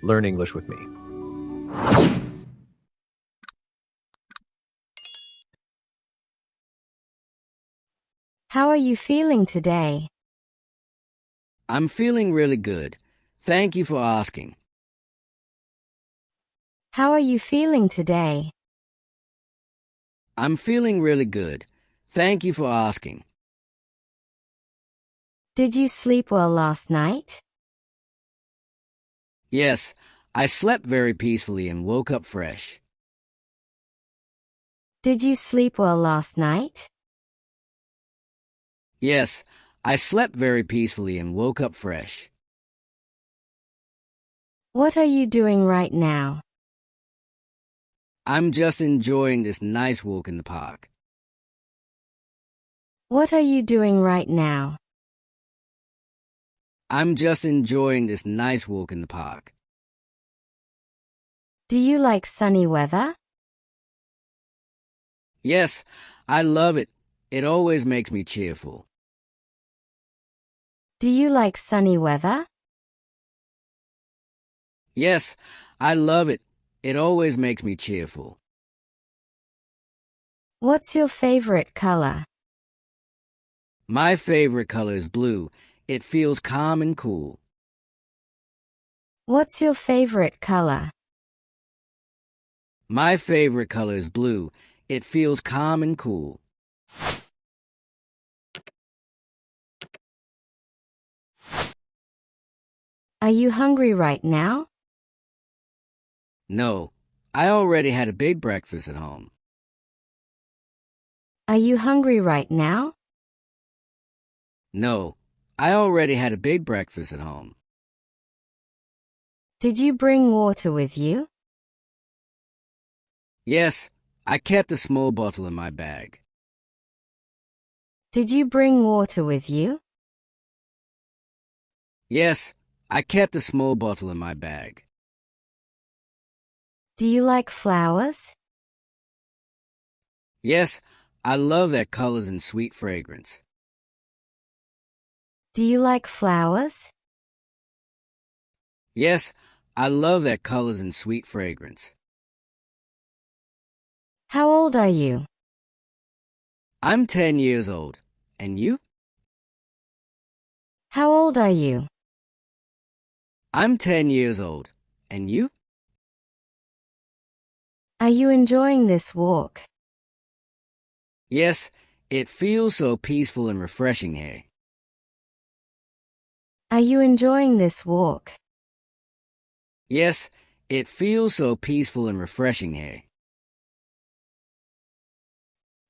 Learn English with me. How are you feeling today? I'm feeling really good. Thank you for asking. How are you feeling today? I'm feeling really good. Thank you for asking. Did you sleep well last night? Yes, I slept very peacefully and woke up fresh. Did you sleep well last night? Yes, I slept very peacefully and woke up fresh. What are you doing right now? I'm just enjoying this nice walk in the park. What are you doing right now? I'm just enjoying this nice walk in the park. Do you like sunny weather? Yes, I love it. It always makes me cheerful. Do you like sunny weather? Yes, I love it. It always makes me cheerful. What's your favorite color? My favorite color is blue. It feels calm and cool. What's your favorite color? My favorite color is blue. It feels calm and cool. Are you hungry right now? No, I already had a big breakfast at home. Are you hungry right now? No, I already had a big breakfast at home. Did you bring water with you? Yes, I kept a small bottle in my bag. Did you bring water with you? Yes, I kept a small bottle in my bag. Do you like flowers? Yes, I love their colors and sweet fragrance. Do you like flowers? Yes, I love their colors and sweet fragrance. How old are you? I'm 10 years old. And you? How old are you? I'm 10 years old. And you? Are you enjoying this walk? Yes, it feels so peaceful and refreshing here. Are you enjoying this walk? Yes, it feels so peaceful and refreshing here.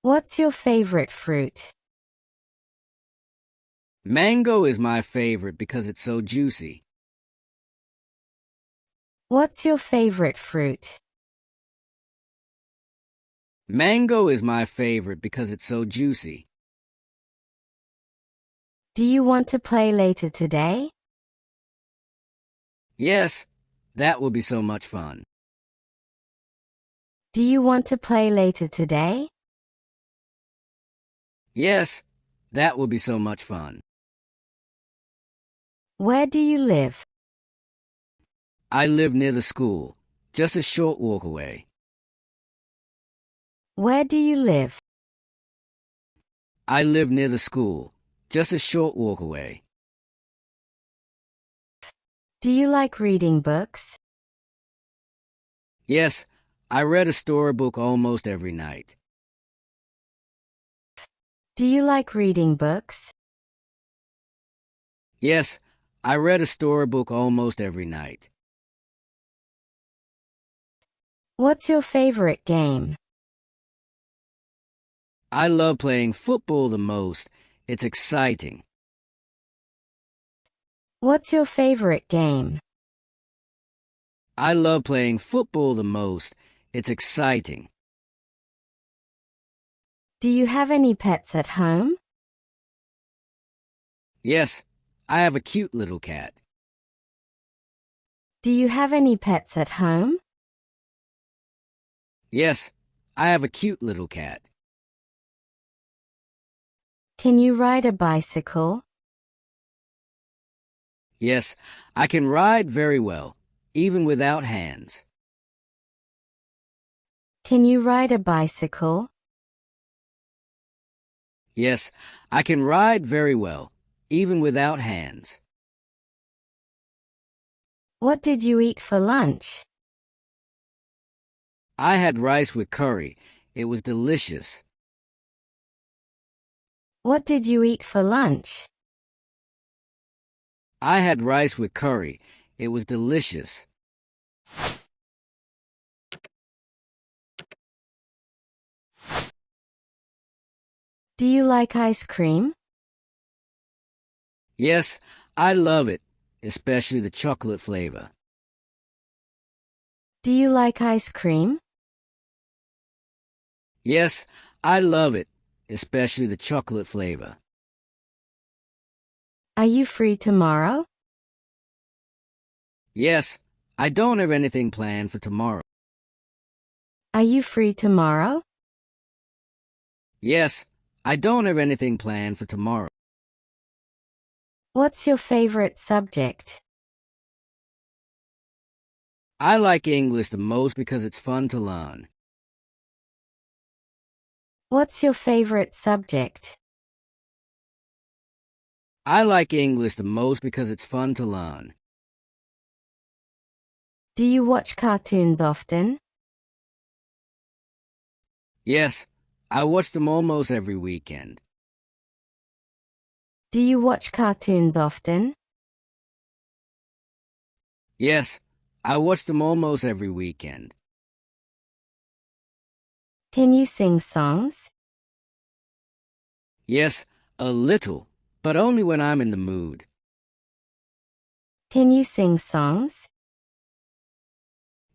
What's your favorite fruit? Mango is my favorite because it's so juicy. What's your favorite fruit? Mango is my favorite because it's so juicy. Do you want to play later today? Yes, that will be so much fun. Do you want to play later today? Yes, that will be so much fun. Where do you live? I live near the school, just a short walk away. Where do you live? I live near the school, just a short walk away. Do you like reading books? Yes, I read a storybook almost every night. Do you like reading books? Yes, I read a storybook almost every night. What's your favorite game? I love playing football the most. It's exciting. What's your favorite game? I love playing football the most. It's exciting. Do you have any pets at home? Yes, I have a cute little cat. Do you have any pets at home? Yes, I have a cute little cat. Can you ride a bicycle? Yes, I can ride very well. even without hands. Can you ride a bicycle? Yes, I can ride very well, even without hands. What did you eat for lunch? I had rice with curry. It was delicious. What did you eat for lunch? I had rice with curry. It was delicious. Do you like ice cream? Yes, I love it, especially the chocolate flavor. Do you like ice cream? Yes, I love it, especially the chocolate flavor. Are you free tomorrow? Yes, I don't have anything planned for tomorrow. Are you free tomorrow? Yes, I don't have anything planned for tomorrow. What's your favorite subject? I like English the most because it's fun to learn. What's your favorite subject? I like English the most because it's fun to learn. Do you watch cartoons often? Yes, I watch them almost every weekend. Do you watch cartoons often? Yes, I watch them almost every weekend. Can you sing songs? Yes, a little, but only when I'm in the mood. Can you sing songs?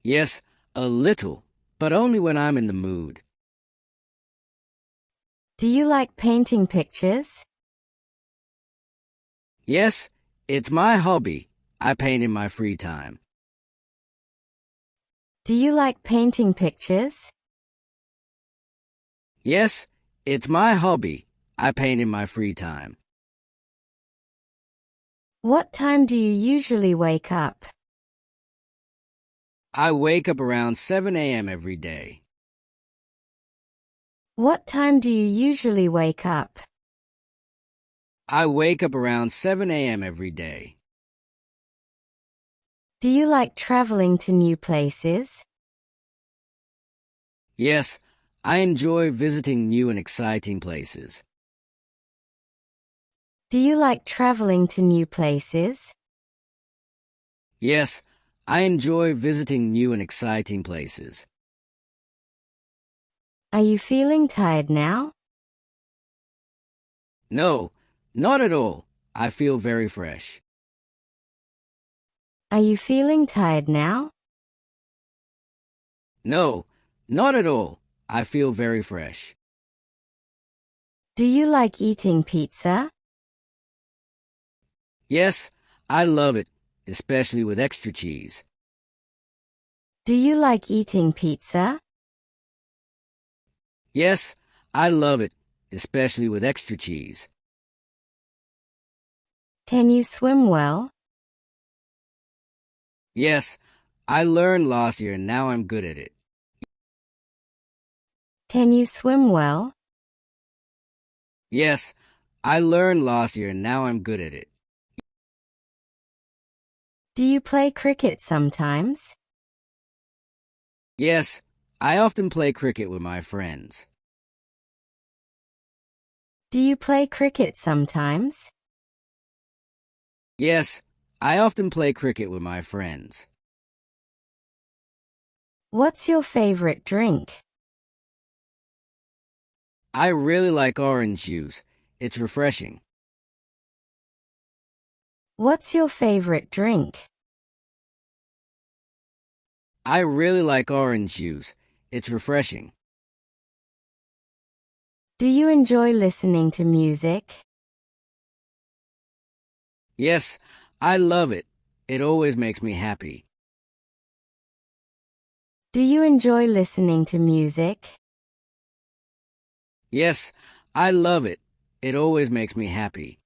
Yes, a little, but only when I'm in the mood. Do you like painting pictures? Yes, it's my hobby. I paint in my free time. Do you like painting pictures? Yes, it's my hobby. I paint in my free time. What time do you usually wake up? I wake up around 7 a.m. every day. What time do you usually wake up? I wake up around 7 a.m. every day. Do you like traveling to new places? Yes, I enjoy visiting new and exciting places. Do you like traveling to new places? Yes, I enjoy visiting new and exciting places. Are you feeling tired now? No, not at all. I feel very fresh. Are you feeling tired now? No, not at all. I feel very fresh. Do you like eating pizza? Yes, I love it, especially with extra cheese. Do you like eating pizza? Yes, I love it, especially with extra cheese. Can you swim well? Yes, I learned last year and now I'm good at it. Can you swim well? Yes, I learned last year and now I'm good at it. Do you play cricket sometimes? Yes, I often play cricket with my friends. Do you play cricket sometimes? Yes, I often play cricket with my friends. What's your favorite drink? I really like orange juice. It's refreshing. What's your favorite drink? I really like orange juice. It's refreshing. Do you enjoy listening to music? Yes, I love it. It always makes me happy. Do you enjoy listening to music? Yes, I love it. It always makes me happy.